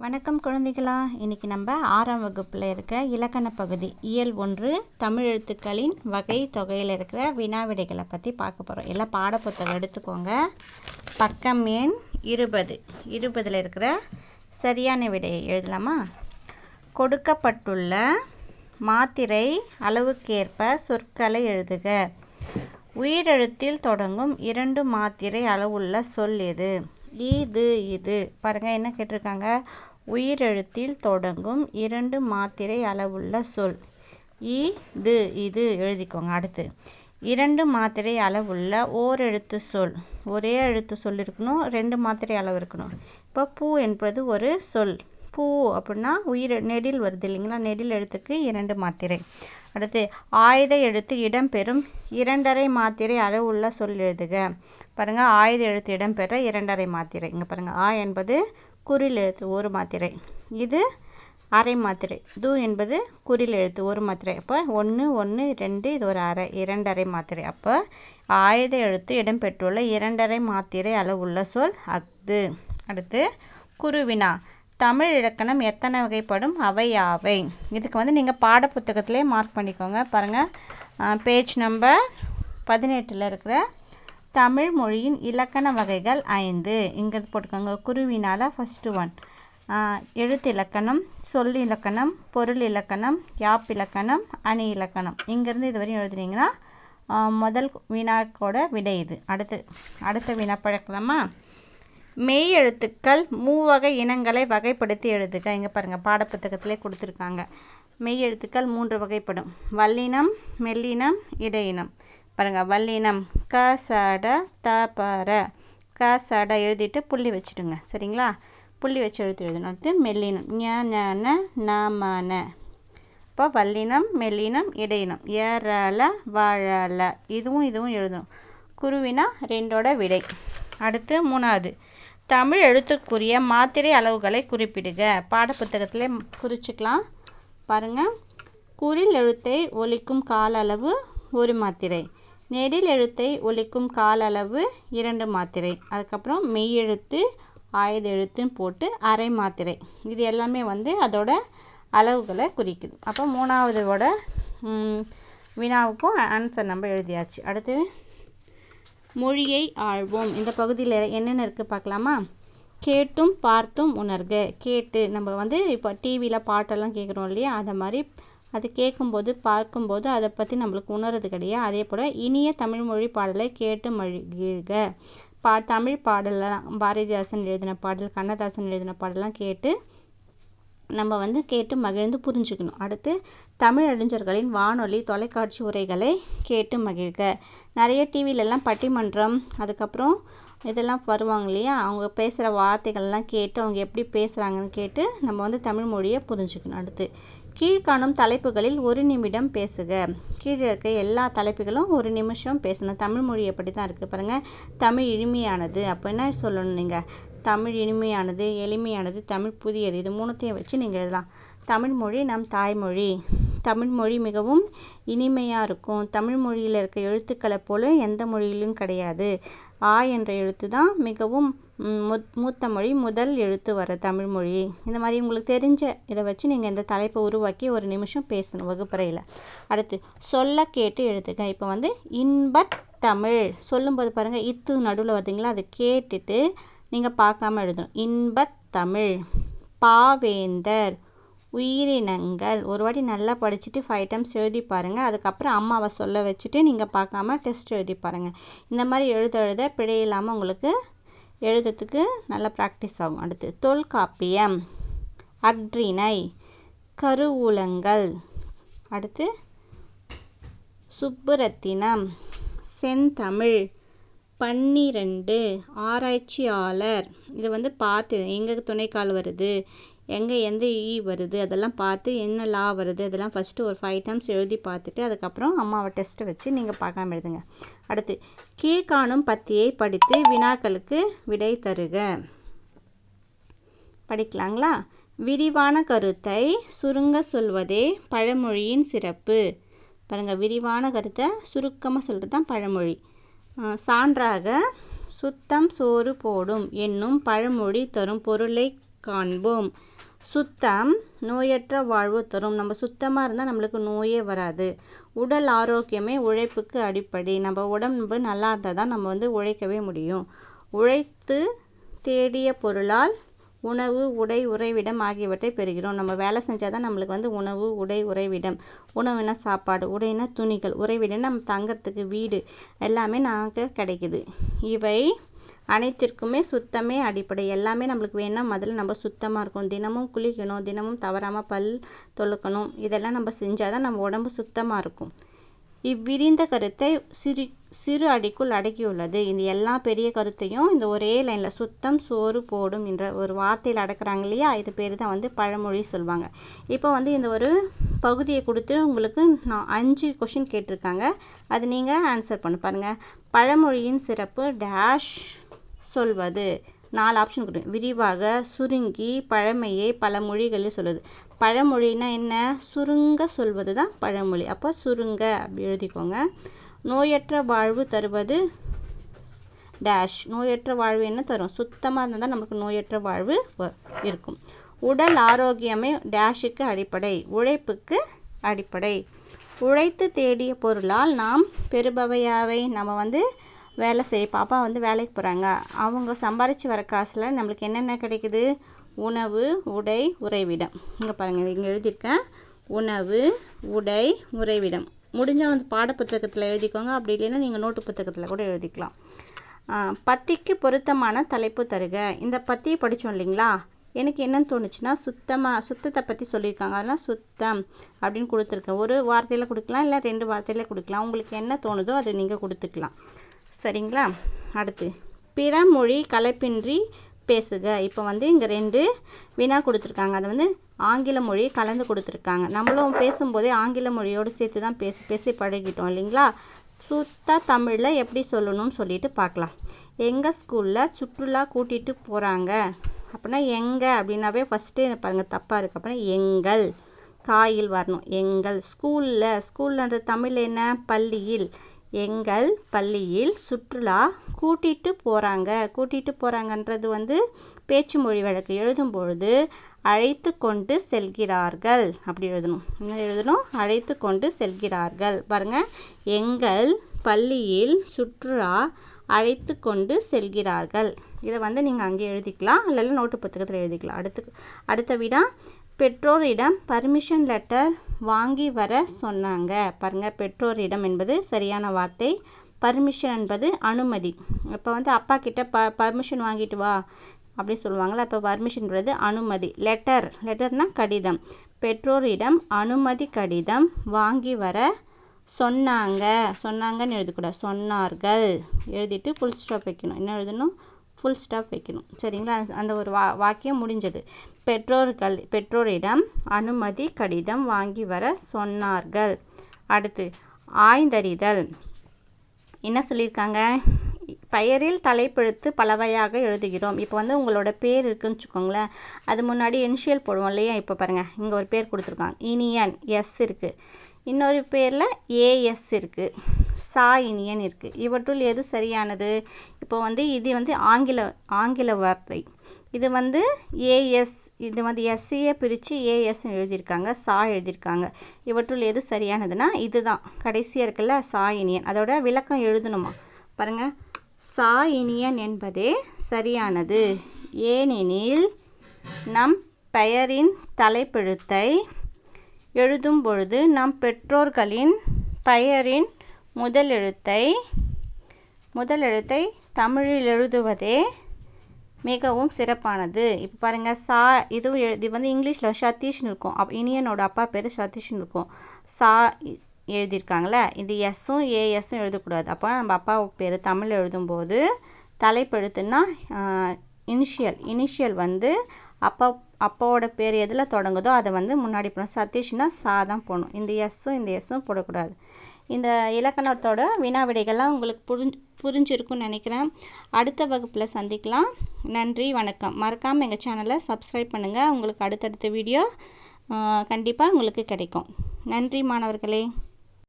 வணக்கம் குழந்தைகளா. இன்னைக்கு நம்ம 6ஆம் வகுப்பில் இருக்க இலக்கண பகுதி இயல் 1 தமிழ் எழுத்துக்களின் வகை தொகையில் இருக்கிற வினாவிடைகளை பற்றி பார்க்க போகிறோம். எல்லாம் பாடப்புத்தகம் எடுத்துக்கோங்க. பக்கம் எண் 20 இருக்கிற சரியான விடையை எழுதலாமா? கொடுக்கப்பட்டுள்ள மாத்திரை அளவுக்கேற்ப சொற்களை எழுதுக. உயிரெழுத்தில் தொடங்கும் 2 மாத்திரை அளவுள்ள சொல் எது? இது பாருங்க, என்ன கேட்டிருக்காங்க? உயிரெழுத்தில் தொடங்கும் 2 மாத்திரை அளவுள்ள சொல் இது எழுதிக்கோங்க. அடுத்து 2 மாத்திரை அளவுள்ள ஓரெழுத்து சொல். ஒரே எழுத்து சொல் இருக்கணும், 2 மாத்திரை அளவு இருக்கணும். இப்போ பூ என்பது ஒரு சொல். பூ அப்படின்னா நெடில் வருது இல்லைங்களா? நெடில் எழுத்துக்கு 2 மாத்திரை. அடுத்து ஆயுத எழுத்து இடம்பெறும் 2½ மாத்திரை அளவுள்ள சொல் எழுதுக. பாருங்க, ஆயுத எழுத்து இடம்பெற 2½ மாத்திரை. இங்கே பாருங்க, ஆ என்பது குறில் எழுத்து 1 மாத்திரை, இது அரை மாத்திரை. து என்பது குறில் எழுத்து 1 மாத்திரை. அப்போ 1 1 2, இது ஒரு அரை, 2½ மாத்திரை. அப்போ ஆயுத எழுத்து இடம்பெற்றுள்ள 2½ மாத்திரை அளவுள்ள சொல் அஃது. அடுத்து குருவினா. தமிழ் இலக்கணம் எத்தனை வகைப்படும்? அவை யாவை? இதுக்கு நீங்கள் பாடப்புத்தகத்திலே மார்க் பண்ணிக்கோங்க. பாருங்கள், பேஜ் நம்பர் 18 இருக்கிற தமிழ் மொழியின் இலக்கண வகைகள் 5 இங்கே போட்டுக்கோங்க. குருவினால ஃபஸ்ட்டு 1 எழுத்து இலக்கணம், சொல் இலக்கணம், பொருள் இலக்கணம், யாப்பு இலக்கணம், அணி இலக்கணம். இங்கேருந்து இது வரையும் எழுதுனீங்கன்னா முதல் வினாக்கோட விடை இது. அடுத்த வினா பழக்கலாமா? மெய் எழுத்துக்கள் மூவகை இனங்களை வகைப்படுத்தி எழுதுக. இங்கே பாருங்கள், பாடப்புத்தகத்திலே கொடுத்துருக்காங்க. மெய் எழுத்துக்கள் 3 வகைப்படும். வல்லினம், மெல்லினம், இடையினம். பாருங்கள், வல்லினம் க சட த பர. க சட எழுதிட்டு புள்ளி வச்சுடுங்க, சரிங்களா? புள்ளி வச்சு எழுதணும். அடுத்து மெல்லினம் ஞ ந ந ம ந. இப்போ வல்லினம், மெல்லினம், இடையினம் ஏரல வாழல. இதுவும் எழுதணும். குருவினா 2ஓட விடை. அடுத்து 3வது தமிழ் எழுத்துக்குரிய மாத்திரை அளவுகளை குறிப்பிடுக. பாடப்புத்தகத்திலே குறிச்சிக்கலாம். பாருங்கள், குறில் எழுத்தை ஒலிக்கும் கால அளவு 1 மாத்திரை, நெடில் எழுத்தை ஒலிக்கும் கால அளவு 2 மாத்திரை, அதுக்கப்புறம் மெய் எழுத்து ஆயுத எழுத்துன்னு போட்டு அரை மாத்திரை. இது எல்லாமே அதோட அளவுகளை குறிக்குது. அப்போ 3வதோட வினாவுக்கும் ஆன்சர் நம்ம எழுதியாச்சு. அடுத்து மொழியை ஆழ்வோம். இந்த பகுதியில் என்னென்ன இருக்குது பார்க்கலாமா? கேட்டும் பார்த்தும் உணர்க. கேட்டு நம்ம இப்போ டிவியில் பாட்டெல்லாம் கேட்குறோம் இல்லையா? அதை மாதிரி அது கேட்கும்போது பார்க்கும்போது அதை பற்றி நம்மளுக்கு உணர்றது கிடையாது. அதே போல் இனிய தமிழ்மொழி பாடலை கேட்டு மகிழ்க. தமிழ் பாடலாம் பாரதிதாசன் எழுதின பாடல், கண்ணதாசன் எழுதின பாடலாம் கேட்டு நம்ம கேட்டு மகிழ்ந்து புரிஞ்சுக்கணும். அடுத்து தமிழ் அறிஞர்களின் வானொலி தொலைக்காட்சி உரைகளை கேட்டு மகிழ்க. நிறைய டிவிலெல்லாம் பட்டிமன்றம், அதுக்கப்புறம் இதெல்லாம் வருவாங்க இல்லையா? அவங்க பேசுகிற வார்த்தைகள்லாம் கேட்டு அவங்க எப்படி பேசுகிறாங்கன்னு கேட்டு நம்ம தமிழ் மொழியை புரிஞ்சுக்கணும். அடுத்து கீழ்காணும் தலைப்புகளில் 1 நிமிடம் பேசுக. கீழே இருக்க எல்லா தலைப்புகளும் 1 நிமிஷம் பேசணும். தமிழ் மொழி எப்படி தான் இருக்குது பாருங்கள். தமிழ் இனிமையானது. அப்போ என்ன சொல்லணும்? நீங்கள் தமிழ் இனிமையானது, எளிமையானது, தமிழ் புதியது. இது 3த்தையும் வச்சு நீங்கள் எழுதலாம். தமிழ்மொழி நம் தாய்மொழி. தமிழ்மொழி மிகவும் இனிமையாக இருக்கும். தமிழ் மொழியில் இருக்க எழுத்துக்களை போல எந்த மொழியிலும் கிடையாது. ஆ என்ற எழுத்து தான் மிகவும் மூத்த மொழி, முதல் எழுத்து வர தமிழ்மொழி. இந்த மாதிரி உங்களுக்கு தெரிஞ்ச இதை வச்சு நீங்கள் இந்த தலைப்பை உருவாக்கி 1 நிமிஷம் பேசணும் வகுப்பறையில். அடுத்து சொல்ல கேட்டு எழுதுக. இப்போ இன்பத் தமிழ் சொல்லும்போது பாருங்கள், இத்து நடுவில் வருதுங்களா? அதை கேட்டுட்டு நீங்கள் பார்க்காம எழுதணும். இன்பத் தமிழ். பாவேந்தர், உயிரினங்கள். ஒரு வாட்டி நல்லா படிச்சுட்டு 5 டைம்ஸ் எழுதி பாருங்கள். அதுக்கப்புறம் அம்மாவை சொல்ல வச்சுட்டு நீங்கள் பார்க்காம டெஸ்ட் எழுதி பாருங்கள். இந்த மாதிரி எழுத பிழை இல்லாமல் உங்களுக்கு எழுதுறதுக்கு நல்லா ப்ராக்டிஸ் ஆகும். அடுத்து தொல்காப்பியம், அக்ரிணை, கருவூலங்கள். அடுத்து சுப்புரத்தினம், செந்தமிழ், 12, ஆராய்ச்சியாளர். இது பார்த்து எங்கே துணைக்கால் வருது, எங்கே எந்த ஈ வருது, அதெல்லாம் பார்த்து என்ன லா வருது, அதெல்லாம் ஃபஸ்ட்டு ஒரு 5 டைம்ஸ் எழுதி பார்த்துட்டு அதுக்கப்புறம் அம்மாவை டெஸ்ட்டை வச்சு நீங்கள் பார்க்காம எழுதுங்க. அடுத்து கீழ்காணும் பத்தியை படித்து வினாக்களுக்கு விடை தருக. படிக்கலாங்களா? விரிவான கருத்தை சுருங்க சொல்வதே பழமொழியின் சிறப்பு. பாருங்கள், விரிவான கருத்தை சுருக்கமாக சொல்கிறது தான் பழமொழி. சான்றாக சுத்தம் சோறு போடும் என்னும் பழமொழி தரும் பொருளை காண்போம். சுத்தம் நோயற்ற வாழ்வு தரும். நம்ம சுத்தமாக இருந்தால் நம்மளுக்கு நோயே வராது. உடல் ஆரோக்கியமே உழைப்புக்கு அடிப்படை. நம்ம உடம்பு நல்லா இருந்தால் தான் நம்ம வந்து உழைக்கவே முடியும். உழைத்து தேடிய பொருளால் உணவு, உடை, உறைவிடம் ஆகியவற்றை பெறுகிறோம். நம்ம வேலை செஞ்சால் தான் நம்மளுக்கு வந்து உணவு, உடை, உறைவிடம். உணவுனா சாப்பாடு, உடைனா துணிகள், உறைவிடம்னா நம்ம தங்கறதுக்கு வீடு எல்லாமே நமக்கு கிடைக்குது. இவை அனைத்திற்குமே சுத்தமே அடிப்படை. எல்லாமே நம்மளுக்கு வேணும்னா முதல்ல நம்ம சுத்தமாக இருக்கணும். தினமும் குளிக்கணும், தினமும் தவறாமல் பல் துலக்கணும். இதெல்லாம் நம்ம செஞ்சால் தான் நம்ம உடம்பு சுத்தமாக இருக்கும். இவ்விரிந்த கருத்தை சிறு அடிக்குள் அடக்கியுள்ளது. இந்த எல்லா பெரிய கருத்தையும் இந்த ஒரே லைனில் சுத்தம் சோறு போடும் என்ற ஒரு வார்த்தையில் அடக்குறாங்க இல்லையா, இது பேர் தான் வந்து பழமொழி சொல்லுவாங்க. இப்போ வந்து இந்த ஒரு பகுதியை கொடுத்து உங்களுக்கு 5 கொஷின் கேட்டிருக்காங்க. அது நீங்கள் ஆன்சர் பண்ண பாருங்கள். பழமொழியின் சிறப்பு டேஷ் சொல்வது. 4 ஆப்ஷன் கொடுங்க. விரிவாக, சுருங்கி, பழமையை, பல மொழிகளில் சொல்லுது. பழமொழினா என்ன? சுருங்க சொல்வது தான் பழமொழி. அப்போ சுருங்க அப்படி எழுதிக்கோங்க. நோயற்ற வாழ்வு தருவது டேஷ். நோயற்ற வாழ்வு என்ன தரும்? சுத்தமாக இருந்தால் தான் நமக்கு நோயற்ற வாழ்வு இருக்கும். உடல் ஆரோக்கியமே டேஷுக்கு அடிப்படை. உழைப்புக்கு அடிப்படை. உழைத்து தேடிய பொருளால் நாம் பெறுபவையாவை. நம்ம வந்து வேலை செய்ய பாப்பா வந்து வேலைக்கு போகிறாங்க. அவங்க சம்பாரித்து வர காசில் நம்மளுக்கு என்னென்ன கிடைக்குது? உணவு, உடை, உறைவிடம். இங்கே பாருங்கள், இங்கே எழுதியிருக்கேன். உணவு, உடை, உறைவிடம். முடிஞ்சால் வந்து பாடப்புத்தகத்தில் எழுதிக்கோங்க. அப்படி இல்லைன்னா நீங்கள் நோட்டு புத்தகத்தில் கூட எழுதிக்கலாம். பத்திக்கு பொருத்தமான தலைப்பு தருக. இந்த பத்தியை படித்தோம் இல்லைங்களா, எனக்கு என்னன்னு தோணுச்சுன்னா சுத்தத்தை பற்றி சொல்லியிருக்காங்க. அதெல்லாம் சுத்தம் அப்படின்னு கொடுத்துருக்கேன். ஒரு வார்த்தையில் கொடுக்கலாம், இல்லை 2 வார்த்தையில் கொடுக்கலாம். உங்களுக்கு என்ன தோணுதோ அதை நீங்கள் கொடுத்துக்கலாம். சரிங்களா? அடுத்து பிற மொழி கலப்பின்றி பேசுக. இப்போ வந்து இங்கே 2 வினா கொடுத்துருக்காங்க. அது வந்து ஆங்கில மொழி கலந்து கொடுத்துருக்காங்க. நம்மளும் பேசும்போதே ஆங்கில மொழியோடு சேர்த்து தான் பேசி பழகிட்டோம் இல்லைங்களா? சுத்த தமிழில் எப்படி சொல்லணும்னு சொல்லிட்டு பார்க்கலாம். எங்கள் ஸ்கூலில் சுற்றுலா கூட்டிகிட்டு போகிறாங்க அப்படின்னா எங்கே அப்படின்னாவே ஃபஸ்ட்டு பாருங்கள் தப்பாக இருக்குது. அப்படின்னா எங்கள் காயில் வரணும். எங்கள் ஸ்கூல்ன்ற தமிழ் என்ன? பள்ளியில். எங்கள் பள்ளியில் சுற்றுலா கூட்டிகிட்டு போகிறாங்கன்றது வந்து பேச்சு மொழி வழக்கு. எழுதும் பொழுது அழைத்து கொண்டு செல்கிறார்கள் அப்படி எழுதணும். என்ன எழுதணும்? அழைத்து கொண்டு செல்கிறார்கள். பாருங்கள், எங்கள் பள்ளியில் சுற்றுலா அழைத்து கொண்டு செல்கிறார்கள். இதை வந்து நீங்கள் அங்கே எழுதிக்கலாம், இல்லைன்னா நோட்டு புத்தகத்தில் எழுதிக்கலாம். அடுத்த வினா, பெற்றோரிடம் பர்மிஷன் லெட்டர் வாங்கி வர சொன்னாங்க. பாருங்கள், பெற்றோரிடம் என்பது சரியான வார்த்தை. பர்மிஷன் என்பது அனுமதி. இப்போ வந்து அப்பா கிட்ட பர்மிஷன் வாங்கிட்டு வா அப்படி சொல்லுவாங்களா, இப்போ பர்மிஷன்றது அனுமதி. லெட்டர்னா கடிதம். பெற்றோரிடம் அனுமதி கடிதம் வாங்கி வர சொன்னாங்கன்னு எழுதக்கூடாது, சொன்னார்கள் எழுதிட்டு ஃபுல் ஸ்டாப் வைக்கணும். என்ன எழுதணும்? ஃபுல் ஸ்டாப் வைக்கணும். சரிங்களா? அந்த ஒரு வாக்கியம் முடிஞ்சது. பெற்றோரிடம் அனுமதி கடிதம் வாங்கி வர சொன்னார்கள். அடுத்து ஆய்ந்தறிதல். என்ன சொல்லியிருக்காங்க? பெயரில் தலைப்பெழுத்து பலவையாக எழுதுகிறோம். இப்போ வந்து உங்களோட பேர் இருக்குன்னு வச்சுக்கோங்களேன், அது முன்னாடி இனிஷியல் போடுவோம் இல்லையா? இப்போ பாருங்கள், இங்கே ஒரு பேர் கொடுத்துருக்காங்க. இனியன் எஸ் இருக்குது. இன்னொரு பேரில் ஏஎஸ் இருக்குது. சா இனியன் இருக்குது. இவற்றுள் எது சரியானது? இப்போ வந்து இது வந்து ஆங்கில வார்த்தை. இது வந்து ஏஎஸ். இது வந்து எஸ்சியை பிரித்து ஏஎஸ் எழுதியிருக்காங்க, சா எழுதியிருக்காங்க. இவற்றுள் எது சரியானதுன்னா இதுதான் கடைசியாக இருக்குல்ல, சா இனியன். அதோட விளக்கம் எழுதணுமா? பாருங்கள், சா இனியன் என்பதே சரியானது. ஏனெனில் நம் பெயரின் தலைப்பெழுத்தை எழுதும் பொழுது நம் பெற்றோர்களின் பெயரின் முதல் எழுத்தை தமிழில் எழுதுவதே மிகவும் சிறப்பானது. இப்போ பாருங்கள், இது வந்து இங்கிலீஷில் சதீஷ்னு இருக்கும். இனியனோட அப்பா பேர் சதீஷ்னு இருக்கும். சா எழுதியிருக்காங்களே, இது எஸ்ஸும் ஏஎஸ்ஸும் எழுதக்கூடாது. அப்போ நம்ம அப்பா பேர் தமிழ் எழுதும்போது தலைப்பெழுத்துன்னா இனிஷியல் வந்து அப்பாவோட பேர் எதில் தொடங்குதோ அதை வந்து முன்னாடி போடணும். சதீஷ்னா சா தான் போடணும். இந்த எஸ்ஸும் போடக்கூடாது. இந்த இலக்கணத்தோட வினா விடைகள்லாம் உங்களுக்கு புரிஞ்சிருக்குன்னு நினைக்கிறேன். அடுத்த வகுப்பில் சந்திக்கலாம். நன்றி, வணக்கம். மறக்காமல் எங்கள் சேனலை சப்ஸ்கிரைப் பண்ணுங்கள். உங்களுக்கு அடுத்தடுத்த வீடியோ கண்டிப்பாக உங்களுக்கு கிடைக்கும். நன்றி மாணவர்களே.